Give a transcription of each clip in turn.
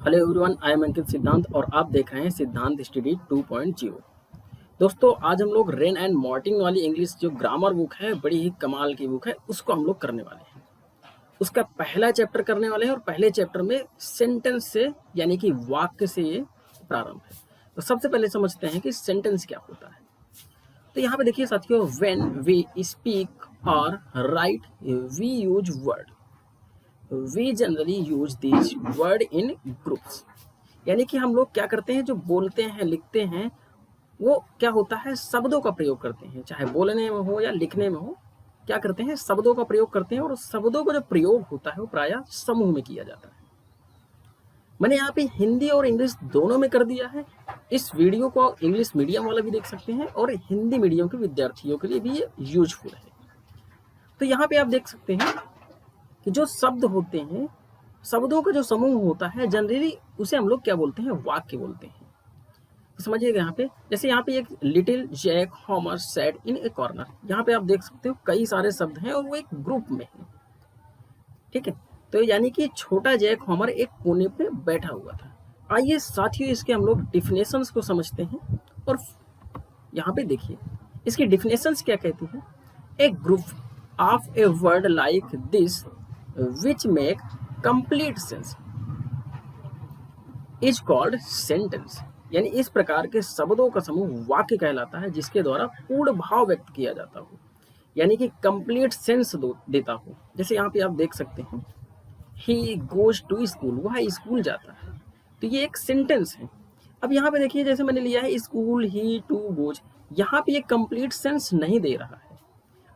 Hello everyone, I am अंकित सिद्धांत और आप देख रहे हैं सिद्धांत स्टडी 2.0। दोस्तों, आज हम लोग रेन एंड मॉर्टिन वाली इंग्लिश जो ग्रामर बुक है, बड़ी ही कमाल की बुक है, उसको हम लोग करने वाले हैं। उसका पहला चैप्टर करने वाले हैं और पहले चैप्टर में सेंटेंस से यानी कि वाक्य से ये प्रारंभ है। तो सबसे पहले समझते हैं कि सेंटेंस क्या होता है। तो यहाँ पे देखिए साथियों, व्हेन वी स्पीक और write we use word, we generally use this word in groups. यानी कि हम लोग क्या करते हैं, जो बोलते हैं लिखते हैं वो क्या होता है, शब्दों का प्रयोग करते हैं, चाहे बोलने में हो या लिखने में हो, क्या करते हैं, शब्दों का प्रयोग करते हैं। और शब्दों का जो प्रयोग होता है वो प्रायः समूह में किया जाता है। मैंने यहाँ पे हिंदी और इंग्लिश दोनों में कर दिया है। इस वीडियो को इंग्लिश मीडियम वाला भी देख सकते हैं और हिंदी मीडियम के विद्यार्थियों के लिए भी ये यूजफुल है। तो यहाँ पे आप देख सकते हैं कि जो शब्द होते हैं, शब्दों का जो समूह होता है, जनरली उसे हम लोग क्या बोलते हैं, वाक्य बोलते हैं। तो समझिएगा यहाँ पे, जैसे यहाँ पे एक little Jack Horner sat in a corner, यहाँ पे आप देख सकते हो कई सारे शब्द हैं और वो एक ग्रुप में है। ठीक है, तो यानी कि छोटा जैक हॉमर एक कोने पे बैठा हुआ था। आइए साथियों, इसके हम लोग डिफिनेशंस को समझते हैं। और यहाँ पे देखिए इसकी डिफिनेशंस क्या कहती है। A group of a word like this which make complete sense is called sentence। यानी इस प्रकार के शब्दों का समूह वाक्य कहलाता है, जिसके द्वारा पूर्ण भाव व्यक्त किया जाता हो, यानी कि कंप्लीट सेंस देता हो। जैसे यहाँ पे आप देख सकते हैं, ही गोज टू स्कूल, वह स्कूल जाता है। तो ये एक सेंटेंस है। अब यहाँ पे देखिए, जैसे मैंने लिया है स्कूल ही टू गोज, यहाँ पे ये कंप्लीट सेंस नहीं दे रहा है।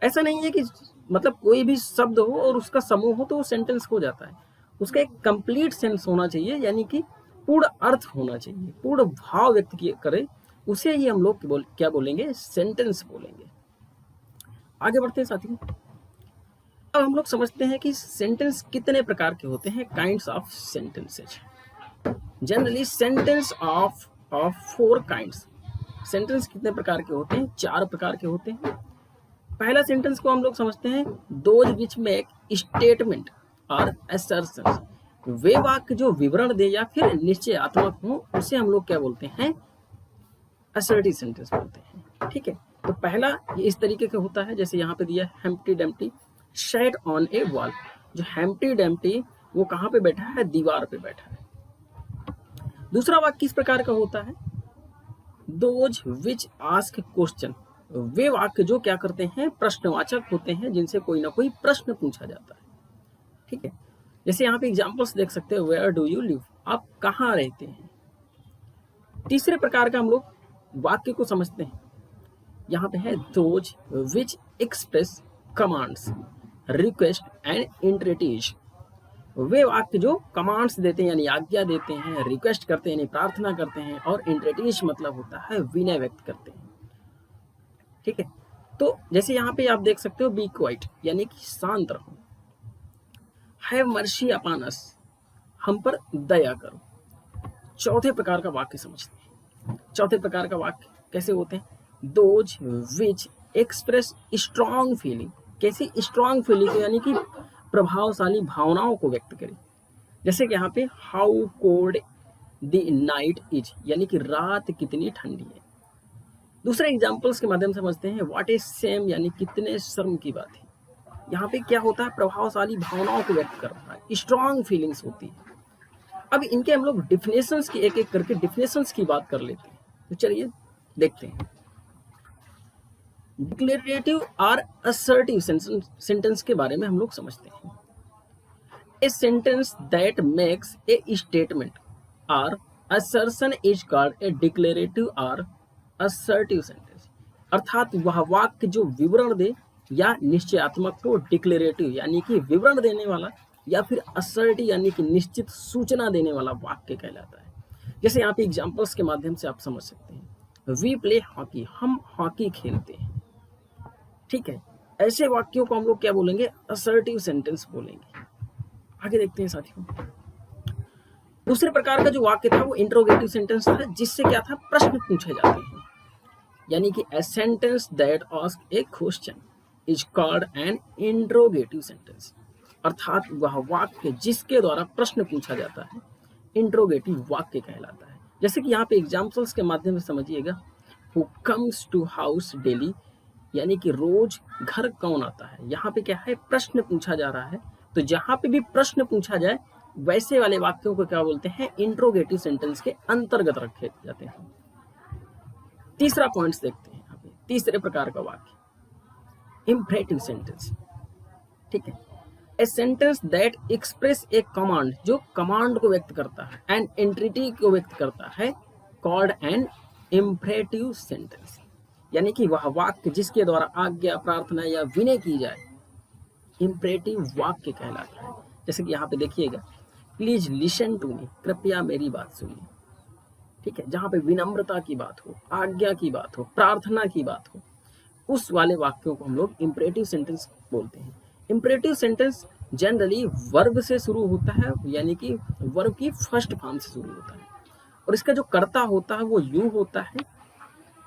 ऐसा नहीं है कि मतलब कोई भी शब्द हो और उसका समूह हो तो वो सेंटेंस हो जाता है। उसका एक कंप्लीट सेंस होना चाहिए, यानी कि पूर्ण अर्थ होना चाहिए, पूर्ण भाव व्यक्त करे, उसे ही हम लोग क्या बोलेंगे, सेंटेंस बोलेंगे। आगे बढ़ते हैं साथियों। अब हम लोग समझते हैं कि सेंटेंस कितने प्रकार के होते हैं, kinds of sentences. Generally sentence of 4 kinds. Sentence कितने प्रकार के होते हैं, 4 प्रकार के होते हैं। पहला सेंटेंस को हम लोग समझते हैं, दोज विच मेक स्टेटमेंट और असर्शन। वे वाक्य जो विवरण दे या फिर निश्चयात्मक हो, उसे हम लोग क्या बोलते हैं, असर्टिव सेंटेंस बोलते हैं। ठीक है, तो पहला ये इस तरीके का होता है, जैसे यहाँ पे दिया हेम्प्टी डेम्प्टी सैट ऑन ए वॉल। जो हेम्प्टी डेम्प्टी वो कहाँ पे बैठा है, दीवार पे बैठा है। दूसरा वाक्य किस प्रकार का होता है, दोज विच आस्क क्वेश्चन। वे वाक्य जो क्या करते हैं, प्रश्नवाचक होते हैं, जिनसे कोई ना कोई प्रश्न पूछा जाता है। ठीक है, जैसे यहाँ पे एग्जांपल्स देख सकते हो, वेयर डू यू लिव, आप कहाँ रहते हैं। तीसरे प्रकार का हम लोग वाक्य को समझते हैं, यहाँ पे है those which express commands, request and entreaties. वे वाक्य जो कमांड्स देते हैं यानी आज्ञा देते हैं, रिक्वेस्ट करते हैं यानी प्रार्थना करते हैं, और इंट्रेटिज मतलब होता है विनय व्यक्त करते हैं। ठीक है, तो जैसे यहाँ पे आप देख सकते हो, बी क्वाइट यानी कि शांत रहो, हैव मर्सी अपॉन अस, हम पर दया करो। चौथे प्रकार का वाक्य समझते हैं। चौथे प्रकार का वाक्य कैसे होते हैं, those which express strong feeling. कैसी स्ट्रॉन्ग फीलिंग, यानी कि प्रभावशाली भावनाओं को व्यक्त करें। जैसे कि यहाँ पे how cold the night is, यानी कि रात कितनी ठंडी है। दूसरे एग्जाम्पल्स के माध्यम से समझते हैं, व्हाट इज सेम, यानी कितने शर्म की बात है। यहाँ पे क्या होता है, प्रभावशाली भावनाओं को व्यक्त कर रहा है, स्ट्रॉन्ग फीलिंग्स होती है। अब इनके हम लोग डिफिनेशंस की एक एक करके डिफिनेशंस की बात कर लेते हैं। तो चलिए देखते हैं। डिक्लेरेटिव और असर्टिव सेंटेंस के बारे में हम लोग समझते हैं। A sentence that makes a statement और assertion is called a declarative और असर्टिव सेंटेंस। अर्थात वह वाक्य जो विवरण दे या निश्चयात्मक को डिक्लेरेटिव यानी कि विवरण देने वाला, या फिर असर्टिव यानी कि निश्चित सूचना देने वाला वाक्य कहलाता है। जैसे यहाँ पे एग्जांपल्स के माध्यम से आप समझ सकते हैं, वी प्ले हॉकी, हम हॉकी खेलते हैं। ठीक है, ऐसे वाक्यों को हम लोग क्या बोलेंगे, असर्टिव सेंटेंस बोलेंगे। आगे देखते हैं साथियों। दूसरे प्रकार का जो वाक्य था वो इंट्रोगेटिव सेंटेंस था, जिससे क्या था, प्रश्न पूछे जाते हैं। यानी कि a sentence that asks a question is called an interrogative sentence। अर्थात वह वाक्य जिसके द्वारा प्रश्न पूछा जाता है, इंट्रोगेटिव वाक्य कहलाता है। जैसे कि यहाँ पे एग्जाम्पल्स के माध्यम से समझिएगा, who comes to house daily, यानी कि रोज घर कौन आता है। यहाँ पे क्या है, प्रश्न पूछा जा रहा है, तो जहाँ पे भी प्रश्न पूछा जाए वैसे वाले वाक्यों को क्या बोलते हैं, इंट्रोगेटिव सेंटेंस के अंतर्गत रखे जाते हैं। तीसरा पॉइंट्स देखते हैं यहाँ पे, तीसरे प्रकार का वाक्य इंपरेटिव सेंटेंस। ठीक है, ए sentence that express A command, जो कमांड को व्यक्त करता है, एन एंटिटी को व्यक्त करता है, कॉल्ड एन इंपरेटिव सेंटेंस, यानी कि वह वाक्य जिसके द्वारा आज्ञा, प्रार्थना या विनय की जाए, इंपरेटिव वाक्य कहलाता है। जैसे कि यहाँ पे देखिएगा, प्लीज लिसन टू मी, कृपया मेरी बात सुनिए। ठीक है, जहाँ पे विनम्रता की बात हो, आज्ञा की बात हो, प्रार्थना की बात हो, उस वाले वाक्यों को हम लोग इंपरेटिव सेंटेंस बोलते हैं। इंपरेटिव सेंटेंस जनरली वर्ब से शुरू होता है, यानी कि वर्ब की फर्स्ट फॉर्म से शुरू होता है, और इसका जो कर्ता होता है वो यू होता है,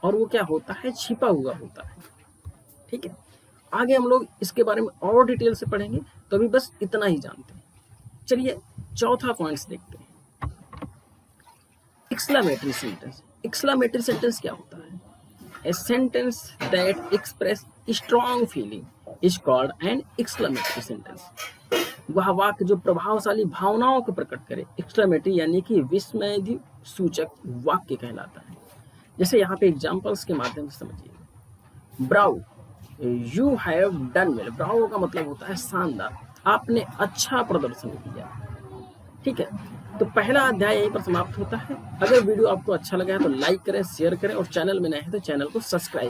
और वो क्या होता है, छिपा हुआ होता है। ठीक है, आगे हम लोग इसके बारे में और डिटेल से पढ़ेंगे, तो अभी बस इतना ही जानते हैं। चलिए चौथा पॉइंट्स देखते हैं, एक्सक्लेमेटरी सेंटेंस। एक्सक्लेमेटरी सेंटेंस क्या होता है, ए sentence that express strong feeling is called an exclamatory sentence. वह वाक्य जो प्रभावशाली भावनाओं को प्रकट करे, एक्सक्लेमेटरी यानी कि विस्मय सूचक वाक्य कहलाता है। जैसे यहाँ पे एग्जाम्पल्स के माध्यम से समझिए, ब्राउ, यू हैव डन वेल। ब्राउ का मतलब होता है शानदार, आपने अच्छा प्रदर्शन किया। ठीक है, तो पहला अध्याय यहीं पर समाप्त होता है। अगर वीडियो आपको अच्छा लगा है तो लाइक करें, शेयर करें, और चैनल में नए हैं तो चैनल को सब्सक्राइब